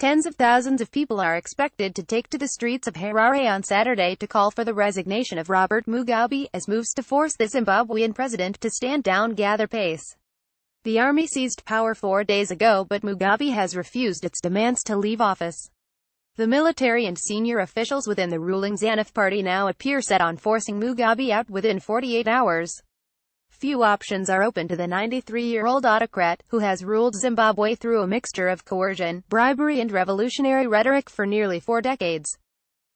Tens of thousands of people are expected to take to the streets of Harare on Saturday to call for the resignation of Robert Mugabe, as moves to force the Zimbabwean president to stand down gather pace. The army seized power 4 days ago, but Mugabe has refused its demands to leave office. The military and senior officials within the ruling ZANU party now appear set on forcing Mugabe out within 48 hours. Few options are open to the 93-year-old autocrat, who has ruled Zimbabwe through a mixture of coercion, bribery and revolutionary rhetoric for nearly 4 decades.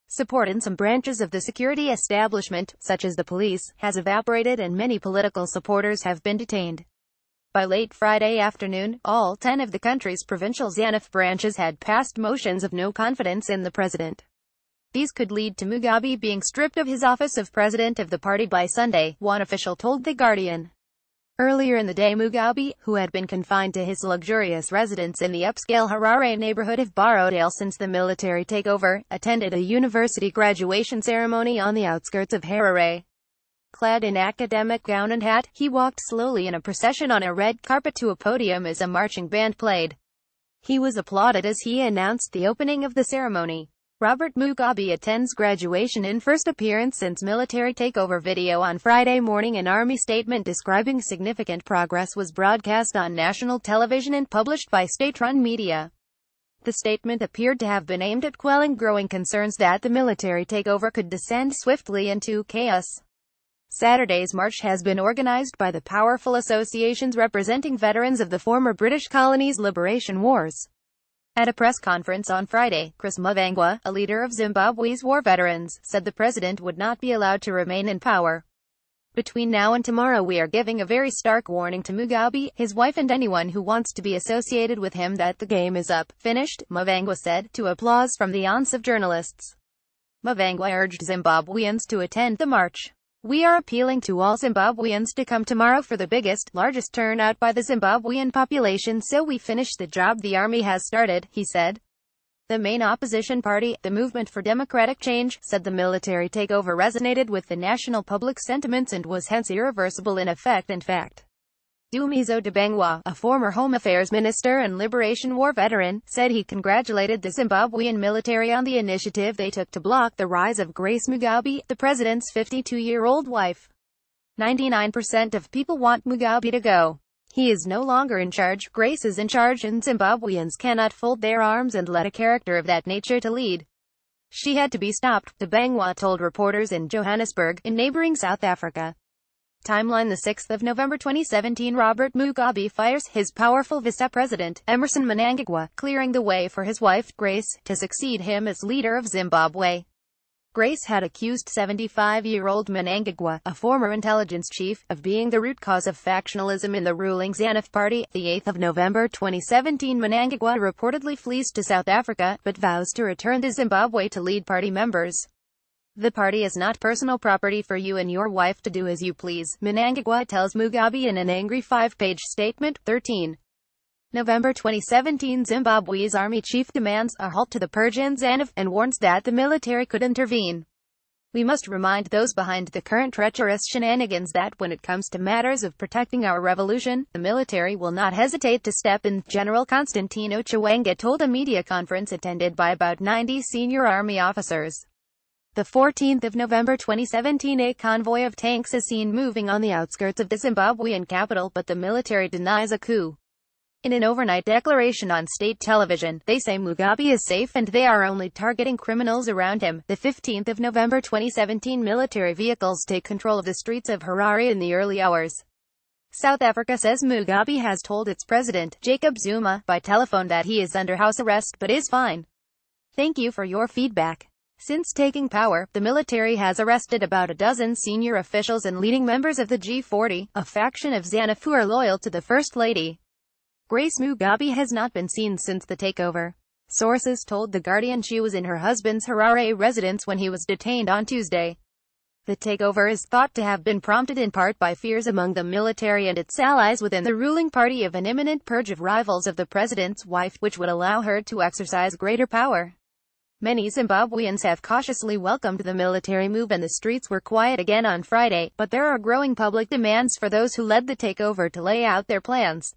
Support in some branches of the security establishment, such as the police, has evaporated and many political supporters have been detained. By late Friday afternoon, all 10 of the country's provincial ZANU branches had passed motions of no confidence in the president. These could lead to Mugabe being stripped of his office of president of the party by Sunday, one official told The Guardian. Earlier in the day, Mugabe, who had been confined to his luxurious residence in the upscale Harare neighborhood of Barodale since the military takeover, attended a university graduation ceremony on the outskirts of Harare. Clad in academic gown and hat, he walked slowly in a procession on a red carpet to a podium as a marching band played. He was applauded as he announced the opening of the ceremony. Robert Mugabe attends graduation in first appearance since military takeover. Video on Friday morning. An army statement describing significant progress was broadcast on national television and published by state-run media. The statement appeared to have been aimed at quelling growing concerns that the military takeover could descend swiftly into chaos. Saturday's march has been organized by the powerful associations representing veterans of the former British colonies' liberation wars. At a press conference on Friday, Chris Mavangwa, a leader of Zimbabwe's war veterans, said the president would not be allowed to remain in power. Between now and tomorrow we are giving a very stark warning to Mugabe, his wife and anyone who wants to be associated with him that the game is up, finished, Mavangwa said, to applause from the aunts of journalists. Mavangwa urged Zimbabweans to attend the march. We are appealing to all Zimbabweans to come tomorrow for the biggest, largest turnout by the Zimbabwean population so we finish the job the army has started, he said. The main opposition party, the Movement for Democratic Change, said the military takeover resonated with the national public sentiments and was hence irreversible in effect and fact. Dumizo Debengwa, a former Home Affairs Minister and Liberation War veteran, said he congratulated the Zimbabwean military on the initiative they took to block the rise of Grace Mugabe, the president's 52-year-old wife. 99% of people want Mugabe to go. He is no longer in charge, Grace is in charge, and Zimbabweans cannot fold their arms and let a character of that nature to lead. She had to be stopped, Debengwa told reporters in Johannesburg, in neighboring South Africa. Timeline: 6 November 2017. Robert Mugabe fires his powerful vice-president, Emmerson Mnangagwa, clearing the way for his wife, Grace, to succeed him as leader of Zimbabwe. Grace had accused 75-year-old Mnangagwa, a former intelligence chief, of being the root cause of factionalism in the ruling ZANU party. 8 November 2017. Mnangagwa reportedly flees to South Africa, but vows to return to Zimbabwe to lead party members. The party is not personal property for you and your wife to do as you please, Mnangagwa tells Mugabe in an angry 5-page statement. 13 November 2017. Zimbabwe's army chief demands a halt to the purge in ZANU, and warns that the military could intervene. We must remind those behind the current treacherous shenanigans that when it comes to matters of protecting our revolution, the military will not hesitate to step in, General Constantino Chiwenga told a media conference attended by about 90 senior army officers. The 14th of November 2017. A convoy of tanks is seen moving on the outskirts of the Zimbabwean capital, but the military denies a coup. In an overnight declaration on state television, they say Mugabe is safe and they are only targeting criminals around him. The 15th of November 2017. Military vehicles take control of the streets of Harare in the early hours. South Africa says Mugabe has told its president, Jacob Zuma, by telephone that he is under house arrest but is fine. Thank you for your feedback. Since taking power, the military has arrested about a dozen senior officials and leading members of the G40, a faction of ZANU who are loyal to the First Lady. Grace Mugabe has not been seen since the takeover. Sources told The Guardian she was in her husband's Harare residence when he was detained on Tuesday. The takeover is thought to have been prompted in part by fears among the military and its allies within the ruling party of an imminent purge of rivals of the president's wife, which would allow her to exercise greater power. Many Zimbabweans have cautiously welcomed the military move and the streets were quiet again on Friday, but there are growing public demands for those who led the takeover to lay out their plans.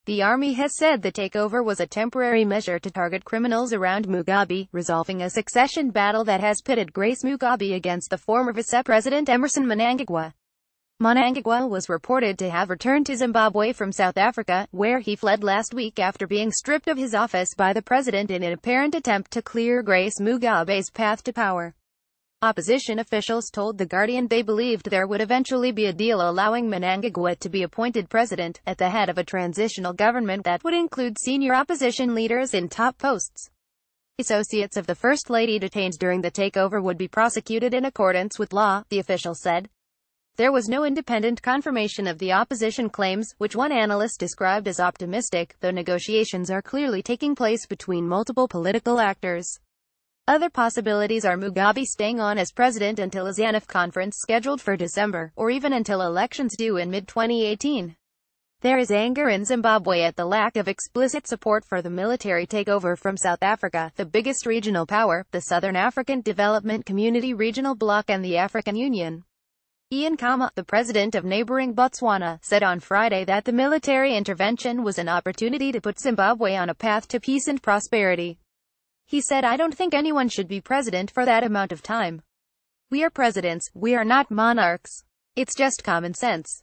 The army has said the takeover was a temporary measure to target criminals around Mugabe, resolving a succession battle that has pitted Grace Mugabe against the former vice-president Emmerson Mnangagwa. Mnangagwa was reported to have returned to Zimbabwe from South Africa, where he fled last week after being stripped of his office by the president in an apparent attempt to clear Grace Mugabe's path to power. Opposition officials told The Guardian they believed there would eventually be a deal allowing Mnangagwa to be appointed president, at the head of a transitional government that would include senior opposition leaders in top posts. Associates of the First Lady detained during the takeover would be prosecuted in accordance with law, the official said. There was no independent confirmation of the opposition claims, which one analyst described as optimistic, though negotiations are clearly taking place between multiple political actors. Other possibilities are Mugabe staying on as president until a ZANU conference scheduled for December, or even until elections due in mid-2018. There is anger in Zimbabwe at the lack of explicit support for the military takeover from South Africa, the biggest regional power, the Southern African Development Community Regional Bloc and the African Union. Ian Khama, the president of neighboring Botswana, said on Friday that the military intervention was an opportunity to put Zimbabwe on a path to peace and prosperity. He said, "I don't think anyone should be president for that amount of time. We are presidents, we are not monarchs. It's just common sense."